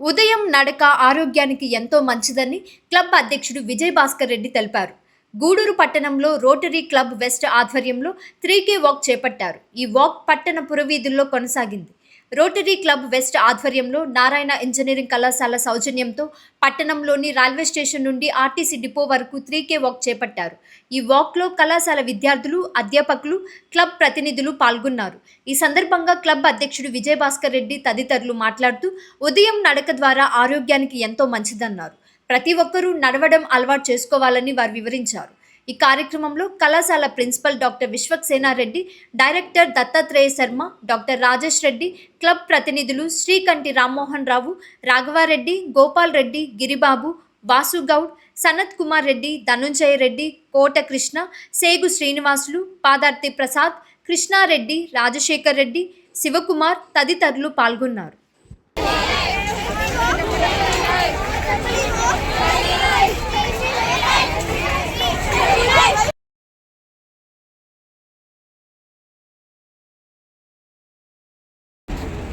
ఉదయం నడక ఆరోగ్యానికి ఎంతో మంచిదని క్లబ్ అధ్యక్షుడు విజయ్ భాస్కర్ రెడ్డి తెలిపారు. గూడూరు పట్టణంలో రోటరీ క్లబ్ వెస్ట్ ఆధ్వర్యంలో 3K వాక్ చేపట్టారు. ఈ వాక్ పట్టణ పురవీధుల్లో కొనసాగింది. రోటరీ క్లబ్ వెస్ట్ ఆధ్వర్యంలో నారాయణ ఇంజనీరింగ్ కళాశాల సౌజన్యంతో పట్టణంలోని రైల్వే స్టేషన్ నుండి ఆర్టీసీ డిపో వరకు 3K వాక్ చేపట్టారు. ఈ వాక్లో కళాశాల విద్యార్థులు, అధ్యాపకులు, క్లబ్ ప్రతినిధులు పాల్గొన్నారు. ఈ సందర్భంగా క్లబ్ అధ్యక్షుడు విజయ్ భాస్కర్ రెడ్డి తదితరులు మాట్లాడుతూ ఉదయం నడక ద్వారా ఆరోగ్యానికి ఎంతో మంచిదన్నారు. ప్రతి ఒక్కరూ నడవడం అలవాటు చేసుకోవాలని వారు వివరించారు. ఈ కార్యక్రమంలో కళాశాల principal doctor Vishwaksena Reddy, director Dattatreya Sharma, doctor Rajesh Reddy, club ప్రతినిధులు శ్రీకంఠి రామ్మోహన్ రావు, రాఘవారెడ్డి, గోపాల్ రెడ్డి, గిరిబాబు, వాసుగౌడ్, సనత్ కుమార్ రెడ్డి, ధనుంజయ రెడ్డి, కోట కృష్ణ, సేగు శ్రీనివాసులు, పాదార్తి ప్రసాద్, కృష్ణారెడ్డి, రాజశేఖర్ రెడ్డి, శివకుమార్ తదితరులు పాల్గొన్నారు.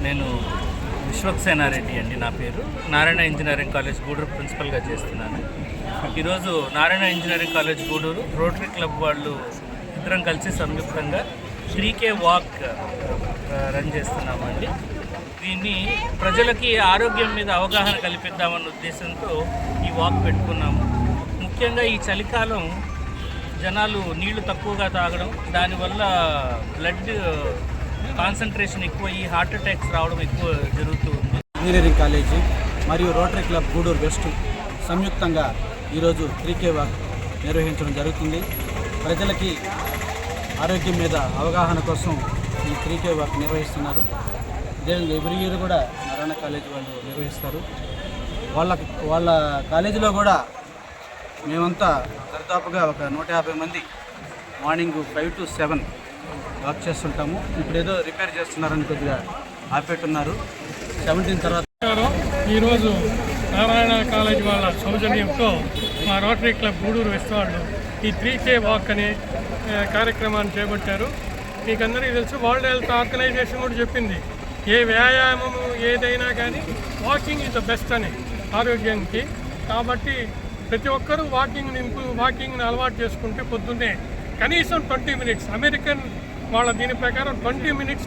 నేను విశ్వక్సేనారెడ్డి అండి. నా పేరు నారాయణ ఇంజనీరింగ్ కాలేజ్ గూడూరు ప్రిన్సిపల్గా చేస్తున్నాను. ఈరోజు Narayana engineering college Gudur rotary club వాళ్ళు ఇద్దరం కలిసి సంయుక్తంగా 3K వాక్ రన్ చేస్తున్నామండి. దీన్ని ప్రజలకి ఆరోగ్యం మీద అవగాహన కల్పిద్దామన్న ఉద్దేశంతో ఈ వాక్ పెట్టుకున్నాము. ముఖ్యంగా ఈ చలికాలం జనాలు నీళ్లు తక్కువగా తాగడం, దానివల్ల బ్లడ్ కాన్సన్ట్రేషన్ ఎక్కువ, ఈ హార్ట్ అటాక్స్ రావడం ఎక్కువ జరుగుతూ ఉంది. ఇంజనీరింగ్ కాలేజీ మరియు రోటరీ క్లబ్ గూడూరు వెస్ట్ సంయుక్తంగా ఈరోజు 3K వాక్ నిర్వహించడం జరుగుతుంది. ప్రజలకి ఆరోగ్యం మీద అవగాహన కోసం ఈ 3K వాక్ నిర్వహిస్తున్నారు. ఎవ్రీ ఇయర్ కూడా నారాయణ కాలేజీ వాళ్ళు నిర్వహిస్తారు. వాళ్ళ కాలేజీలో కూడా మేమంతా దాదాపుగా ఒక 150 మంది మార్నింగ్ 5 to 7 వాక్ చేస్తుంటాము. ఇప్పుడు ఏదో రిపేర్ చేస్తున్నారని కొద్దిగా ఆపెట్టున్నారు. 17 తర్వాత ఈరోజు నారాయణ కాలేజ్ వాళ్ళ సౌజన్యంతో మా రోటరీ క్లబ్ గూడూరు వెస్ట్ వాళ్ళు ఈ 3K వాక్ అనే కార్యక్రమాన్ని చేపట్టారు. మీకు అందరికీ తెలుసు, వరల్డ్ హెల్త్ ఆర్గనైజేషన్ కూడా చెప్పింది, ఏ వ్యాయామము ఏదైనా కానీ వాకింగ్ ఈజ్ ద బెస్ట్ అని ఆరోగ్యానికి. కాబట్టి ప్రతి ఒక్కరూ వాకింగ్ని అలవాటు చేసుకుంటే పొద్దున్నే కనీసం 20 minutes, అమెరికన్ వాళ్ళ దీని ప్రకారం 20 minutes